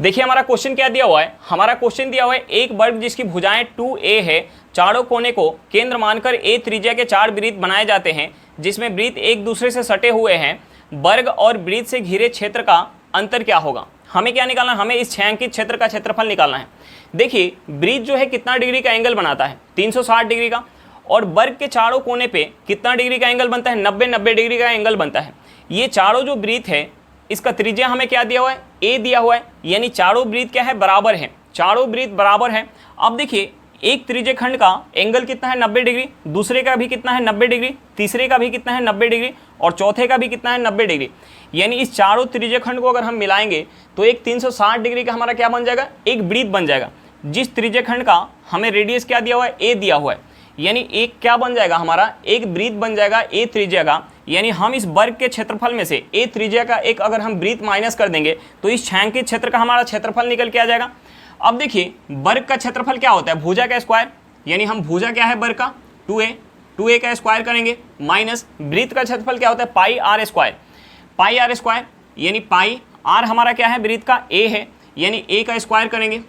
Speaker 1: देखिए हमारा क्वेश्चन क्या दिया हुआ है, हमारा क्वेश्चन दिया हुआ है एक वर्ग जिसकी भुजाएं 2a है, चारों कोने को केंद्र मानकर a त्रिज्या के 4 वृत्त बनाए जाते हैं जिसमें वृत्त एक दूसरे से सटे हुए हैं, वर्ग और वृत्त से घिरे क्षेत्र का अंतर क्या होगा। हमें क्या निकालना है, हमें इस छायांकित क्षेत्र का क्षेत्रफल निकालना है। देखिए वृत्त जो है कितना डिग्री का एंगल बनाता है, 360 डिग्री का, और वर्ग के चारों कोने पे कितना डिग्री का एंगल बनता है, 90 डिग्री का एंगल बनता है। ये चारों जो वृत्त है इसका त्रिज्या हमें क्या दिया हुआ है, a दिया हुआ है, यानी चारों वृत्त क्या है, बराबर है, चारों वृत्त बराबर है। अब देखिए एक त्रिज्यखंड का एंगल कितना है, 90 डिग्री, दूसरे का भी कितना है 90 डिग्री, तीसरे का भी कितना है 90 डिग्री, और चौथे का भी कितना है 90 डिग्री। यानी इस चारों त्रिज्यखंड को अगर हम मिलाएंगे तो एक 360 डिग्री का हमारा क्या बन जाएगा, एक वृत्त बन जाएगा। जिस त्रिज्यखंड का हमें रेडियस क्या दिया हुआ है, a दिया हुआ है, यानी एक क्या बन जाएगा, हमारा एक वृत्त बन जाएगा a त्रिज्या का। यानी हम इस वर्ग के क्षेत्रफल में से a त्रिज्या का एक अगर हम वृत्त माइनस कर देंगे तो इस छायांकित क्षेत्र का हमारा क्षेत्रफल निकल के आ जाएगा। अब देखिए वर्ग का क्षेत्रफल क्या होता है, भुजा का स्क्वायर, यानी हम भुजा क्या है वर्ग का 2a का स्क्वायर करेंगे, माइनस वृत्त का क्षेत्रफल क्या होता है, पाई आर स्क्वायर, यानी पाई आर हमारा क्या है, वृत्त का a है, यानी a का स्क्वायर करेंगे।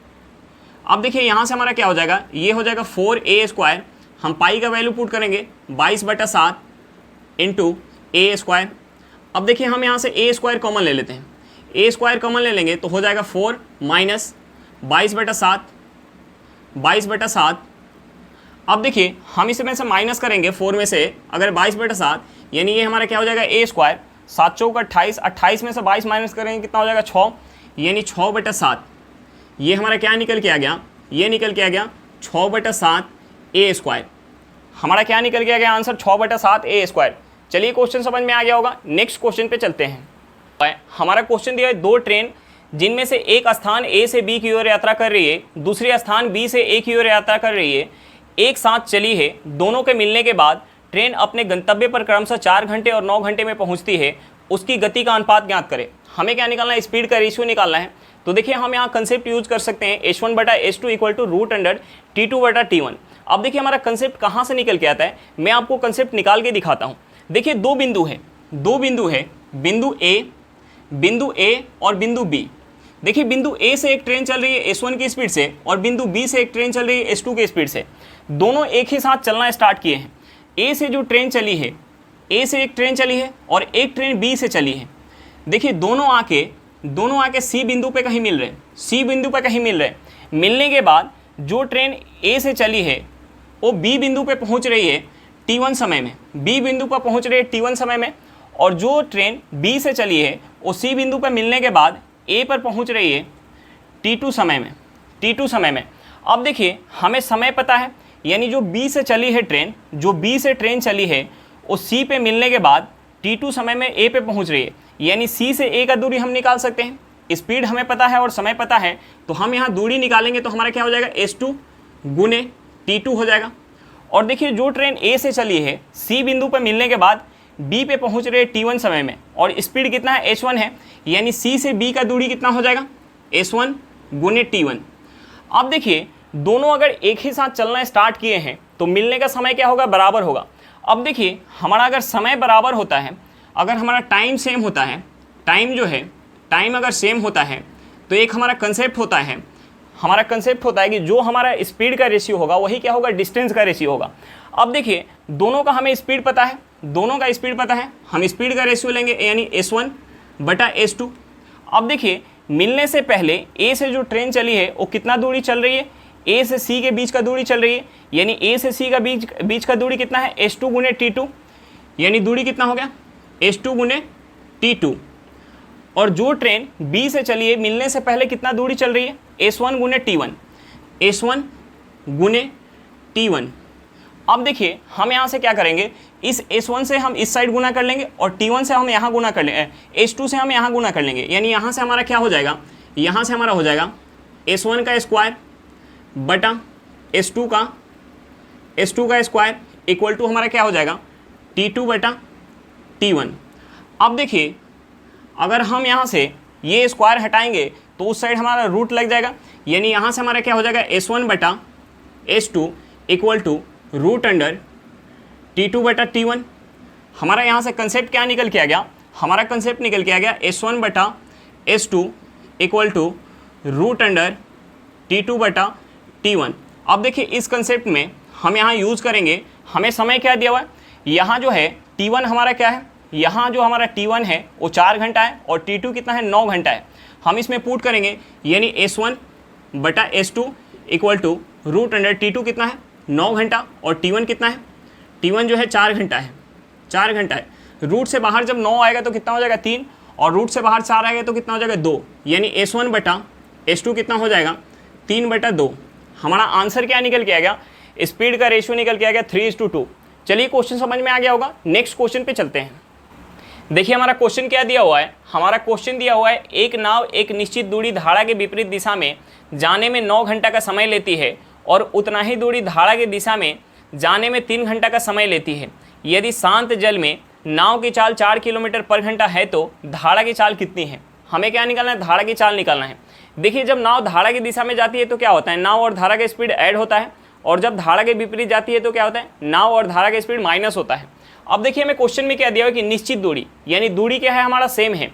Speaker 1: अब देखिए यहाँ से हमारा क्या हो जाएगा, ये हो जाएगा 4a स्क्वायर, हम पाई का वैल्यू पुट करेंगे 22/7 इंटू a स्क्वायर। अब देखिए हम यहाँ से a स्क्वायर कॉमन ले लेते हैं, a स्क्वायर कॉमन ले लेंगे तो हो जाएगा 4 माइनस 22/7। अब देखिए हम इसमें से माइनस करेंगे 4 में से अगर 22/7, यानी ये हमारा क्या हो जाएगा a स्क्वायर, 7 चौक 28, 28 में से 22 माइनस करेंगे कितना हो जाएगा 6, यानी 6/7। ये हमारा क्या निकल के आ गया, ये निकल के आ गया 6/7 a स्क्वायर। हमारा क्या निकल के आ गया आंसर, 6/7 a स्क्वायर। चलिए क्वेश्चन समझ में आ गया होगा, नेक्स्ट क्वेश्चन पे चलते हैं। हमारा क्वेश्चन दिया है दो ट्रेन जिनमें से एक स्थान A से B की ओर यात्रा कर रही है, दूसरी स्थान B से A की ओर यात्रा कर रही है, एक साथ चली है। दोनों के मिलने के बाद ट्रेन अपने गंतव्य पर क्रमशः 4 घंटे और 9 घंटे में पहुंचती है। उसकी गति का अनुपात ज्ञात करें। हमें क्या निकालना है, स्पीड का रेशियो निकालना है। तो देखिए हम यहाँ कंसेप्ट यूज कर सकते हैं h1/h2 इक्वल टू √T2/T1। अब देखिए हमारा कंसेप्ट कहाँ से निकल के आता है, मैं आपको कंसेप्ट निकाल के दिखाता हूँ। देखिए दो बिंदु है, बिंदु A और बिंदु B। देखिए बिंदु A से एक ट्रेन चल रही है S1 की स्पीड से और बिंदु B से एक ट्रेन चल रही है S2 की स्पीड से। दोनों एक ही साथ चलना स्टार्ट किए हैं। A से जो ट्रेन चली है, A से एक ट्रेन चली है और एक ट्रेन B से चली है। देखिए दोनों आके C बिंदु पे कहीं मिल रहे हैं। मिलने के बाद जो ट्रेन A से चली है वो B बिंदु पे पहुंच रही है T1 समय में, और जो ट्रेन B से चली है वो C बिंदु पर मिलने के बाद A पर पहुंच रही है T2 समय में। अब देखिए हमें समय पता है, यानी जो B से ट्रेन चली है वो C पे मिलने के बाद T2 समय में A पे पहुंच रही है, यानी C से A का दूरी हम निकाल सकते हैं। स्पीड हमें पता है और समय पता है, तो हम यहाँ दूरी निकालेंगे तो हमारा क्या हो जाएगा, S2 गुने T2 हो जाएगा। और देखिए जो ट्रेन A से चली है C बिंदु पर मिलने के बाद B पे पहुंच रहे T1 समय में और स्पीड कितना है, H1 है, यानी C से B का दूरी कितना हो जाएगा, S1 गुने T1। अब देखिए दोनों अगर एक ही साथ चलना स्टार्ट किए हैं तो मिलने का समय क्या होगा, बराबर होगा। अब देखिए हमारा अगर समय बराबर होता है, अगर हमारा टाइम सेम होता है, टाइम जो है, टाइम अगर सेम होता है तो एक हमारा कंसेप्ट होता है, हमारा कंसेप्ट होता है कि जो हमारा स्पीड का रेशियो होगा वही क्या होगा, डिस्टेंस का रेशियो होगा। अब देखिए दोनों का हमें स्पीड पता है, दोनों का स्पीड पता है, हम स्पीड का रेशियो लेंगे यानी S1 बटा S2। अब देखिए मिलने से पहले A से जो ट्रेन चली है वो कितना दूरी चल रही है, A से C के बीच का दूरी चल रही है, यानी A से C का बीच का दूरी कितना है, S2 गुने T2, यानी दूरी कितना हो गया, S2 गुने T2। और जो ट्रेन B से चली है मिलने से पहले कितना दूरी चल रही है, S1 गुने T1, S1 गुने T1। अब देखिए हम यहाँ से क्या करेंगे, इस S1 से हम इस साइड गुना कर लेंगे और T1 से हम यहाँ गुना कर लेंगे, S2 से हम यहाँ गुना कर लेंगे, यानी यहाँ से हमारा क्या हो जाएगा, यहाँ से हमारा हो जाएगा S1 का स्क्वायर बटा S2 का स्क्वायर इक्वल टू हमारा क्या हो जाएगा, T2 बटा T1। अब देखिए अगर हम यहाँ से ये स्क्वायर हटाएंगे तो उस साइड हमारा रूट लग जाएगा, यानी यहाँ से हमारा क्या हो जाएगा, S1 बटा S2 equal to root under T2 बटा T1। हमारा यहाँ से कंसेप्ट क्या निकल के आ गया, हमारा कंसेप्ट निकल के आ गया S1 बटा S2 equal to root under T2 बटा T1। अब देखिए इस कंसेप्ट में हम यहाँ यूज़ करेंगे, हमें समय क्या दिया हुआ है, यहाँ जो है T1 हमारा क्या है, यहाँ जो हमारा T1 है वो 4 घंटा है और T2 कितना है, 9 घंटा है। हम इसमें पुट करेंगे यानी S1 बटा S2 equal to root under T2 कितना है, 9 घंटा, और T1 कितना है, T1 जो है 4 घंटा है, 4 घंटा है। रूट से बाहर जब 9 आएगा तो कितना हो जाएगा, 3, और रूट से बाहर 4 आएगा तो कितना हो जाएगा, 2, यानी S1 बटा S2 कितना हो जाएगा, 3 बटा 2। हमारा आंसर क्या निकल के आ गया, स्पीड का रेशियो निकल के आ गया 3:2। चलिए क्वेश्चन समझ में आ गया होगा, नेक्स्ट क्वेश्चन पे चलते हैं। देखिए हमारा क्वेश्चन क्या दिया हुआ है, हमारा क्वेश्चन दिया हुआ है एक नाव एक निश्चित दूरी धारा के विपरीत दिशा में जाने में 9 घंटा का समय लेती है और उतना ही दूरी धारा की दिशा में जाने में 3 घंटा का समय लेती है। यदि शांत जल में नाव की चाल 4 किलोमीटर पर घंटा है तो धारा की चाल कितनी है। हमें क्या निकालना है, धारा की चाल निकालना है। देखिए जब नाव धारा की दिशा में जाती है तो क्या होता है, नाव और धारा का स्पीड ऐड होता है, और जब धारा के विपरीत जाती है तो क्या होता है, नाव और धारा का स्पीड माइनस होता है। अब देखिए हमें क्वेश्चन में क्या दिया हुआ है कि निश्चित दूरी, यानी दूरी क्या है, हमारा सेम है,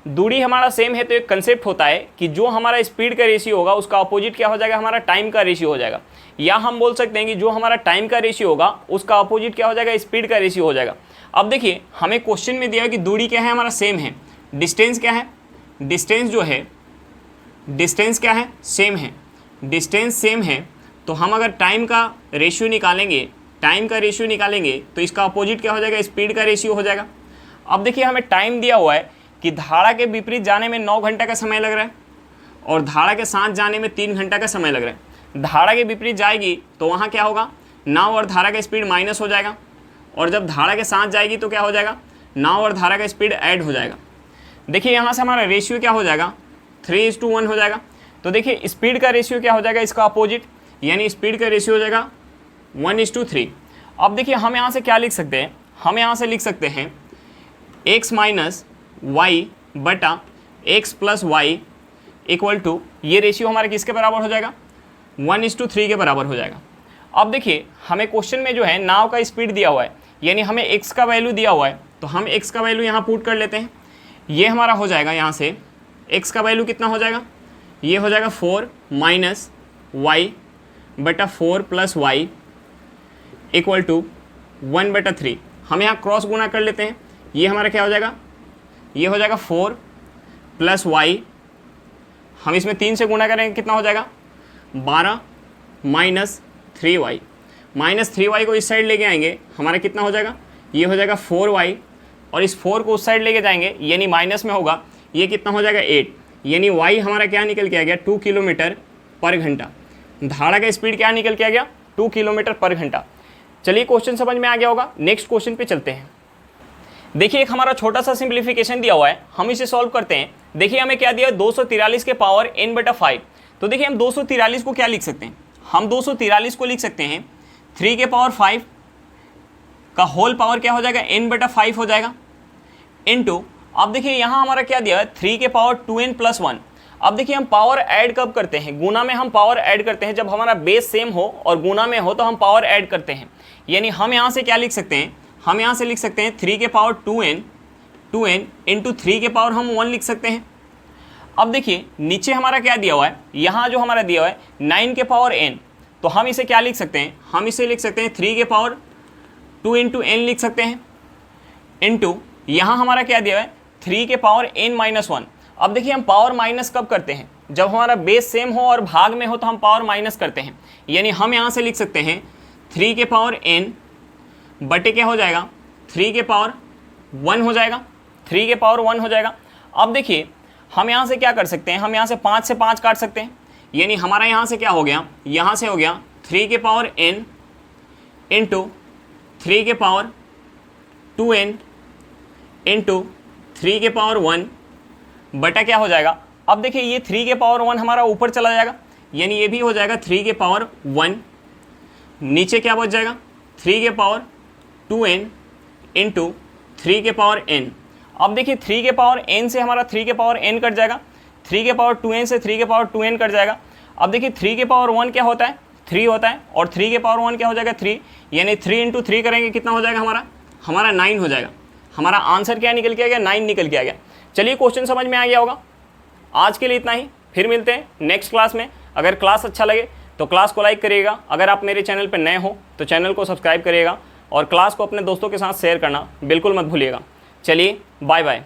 Speaker 1: दूरी हमारा सेम है तो एक कंसेप्ट होता है कि जो हमारा स्पीड का रेशियो होगा उसका अपोजिट क्या हो जाएगा, हमारा टाइम का रेशियो हो जाएगा। या हम बोल सकते हैं कि जो हमारा टाइम का रेशियो होगा उसका अपोजिट क्या हो जाएगा, स्पीड का रेशियो हो जाएगा। अब देखिए हमें क्वेश्चन में दिया है कि दूरी क्या है, हमारा सेम है, डिस्टेंस क्या है, डिस्टेंस जो है, डिस्टेंस क्या है, सेम है, डिस्टेंस सेम है, तो हम अगर टाइम का रेशियो निकालेंगे, टाइम का रेशियो निकालेंगे तो इसका अपोजिट क्या हो जाएगा, स्पीड का रेशियो हो जाएगा। अब देखिए हमें टाइम दिया हुआ है कि धारा के विपरीत जाने में 9 घंटा का समय लग रहा है और धारा के साथ जाने में 3 घंटा का समय लग रहा है। धारा के विपरीत जाएगी तो वहाँ क्या होगा, नाव और धारा का स्पीड माइनस हो जाएगा, और जब धारा के साथ जाएगी तो क्या हो जाएगा, नाव और धारा का स्पीड ऐड हो जाएगा। देखिए यहाँ से हमारा रेशियो क्या हो जाएगा, 3:1 हो जाएगा। तो देखिए स्पीड का रेशियो क्या हो जाएगा, इसका अपोजिट, यानी स्पीड का रेशियो हो जाएगा 1:3। अब देखिए हम यहाँ से क्या लिख सकते हैं, हम यहाँ से लिख सकते हैं x माइनस वाई बटा x plus y equal to, ये रेशियो हमारे किसके बराबर हो जाएगा, 1:3 के बराबर हो जाएगा। अब देखिए हमें क्वेश्चन में जो है नाव का स्पीड दिया हुआ है, यानी हमें x का वैल्यू दिया हुआ है, तो हम x का वैल्यू यहाँ पुट कर लेते हैं। ये हमारा हो जाएगा, यहाँ से x का वैल्यू कितना हो जाएगा, ये हो जाएगा 4 माइनस वाई बटा 4 प्लस वाई इक्वल टू 1/3। हम यहाँ क्रॉस गुना कर लेते हैं, ये हमारा क्या हो जाएगा, ये हो जाएगा 4 प्लस वाई, हम इसमें 3 से गुना करेंगे कितना हो जाएगा, 12 माइनस 3y, माइनस 3y को इस साइड लेके आएंगे, हमारा कितना हो जाएगा, ये हो जाएगा 4y, और इस 4 को उस साइड लेके जाएंगे यानी माइनस में होगा, ये कितना हो जाएगा 8, यानी y हमारा क्या निकल के आ गया, 2 किलोमीटर पर घंटा। धारा का स्पीड क्या निकल के आ गया, 2 किलोमीटर पर घंटा। चलिए क्वेश्चन समझ में आ गया होगा, नेक्स्ट क्वेश्चन पे चलते हैं। देखिए एक हमारा छोटा सा सिंप्लीफिकेशन दिया हुआ है, हम इसे सॉल्व करते हैं। देखिए हमें क्या दिया है, 243 के पावर n/5। तो देखिए हम 243 को क्या लिख सकते हैं, हम 243 को लिख सकते हैं 3 के पावर 5 का होल पावर क्या हो जाएगा, n/5 हो जाएगा, इनटू, अब देखिए यहाँ हमारा क्या दिया है, 3 के पावर 2n + 1। अब देखिए हम पावर ऐड कब करते हैं, गुना में हम पावर ऐड करते हैं, जब हमारा बेस सेम हो और गुना में हो तो हम पावर ऐड करते हैं। यानी हम यहाँ से क्या लिख सकते हैं, हम यहाँ से लिख सकते हैं 3 के पावर 2n इंटू 3 के पावर हम 1 लिख सकते हैं। अब देखिए नीचे हमारा क्या दिया हुआ है, यहाँ जो हमारा दिया हुआ है 9 के पावर n, तो हम इसे क्या लिख सकते हैं, हम इसे लिख सकते हैं 3 के पावर 2 इंटू n लिख सकते हैं, इंटू यहाँ हमारा क्या दिया हुआ है 3 के पावर n-1। अब देखिए हम पावर माइनस कब करते हैं, जब हमारा बेस सेम हो और भाग में हो तो हम पावर माइनस करते हैं। यानी हम यहाँ से लिख सकते हैं 3 के पावर n बटे क्या हो जाएगा 3 के पावर 1 हो जाएगा, 3 के पावर 1 हो जाएगा। अब देखिए हम यहाँ से क्या कर सकते हैं, हम यहाँ से 5 से 5 काट सकते हैं। यानी हमारा यहाँ से क्या हो गया, यहाँ से हो गया 3 के पावर n इंटू 3 के पावर 2n इंटू 3 के पावर 1 बटा क्या हो जाएगा। अब देखिए ये 3 के पावर 1 हमारा ऊपर चला जाएगा, यानी ये भी हो जाएगा 3 के पावर 1, नीचे क्या बच जाएगा 3 के पावर 2n इंटू 3 के पावर n। अब देखिए 3 के पावर n से हमारा 3 के पावर n कट जाएगा, 3 के पावर 2n से 3 के पावर 2n कट जाएगा। अब देखिए 3 के पावर 1 क्या होता है 3 होता है, और 3 के पावर 1 क्या हो जाएगा 3, यानी 3 इंटू 3 करेंगे कितना हो जाएगा हमारा 9 हो जाएगा। हमारा आंसर क्या निकल के आ गया 9 निकल के आ गया। चलिए क्वेश्चन समझ में आ गया होगा। आज के लिए इतना ही, फिर मिलते हैं नेक्स्ट क्लास में। अगर क्लास अच्छा लगे तो क्लास को लाइक करिएगा, अगर आप मेरे चैनल पर नए हो तो चैनल को सब्सक्राइब करिएगा और क्लास को अपने दोस्तों के साथ शेयर करना बिल्कुल मत भूलिएगा। चलिए बाय बाय।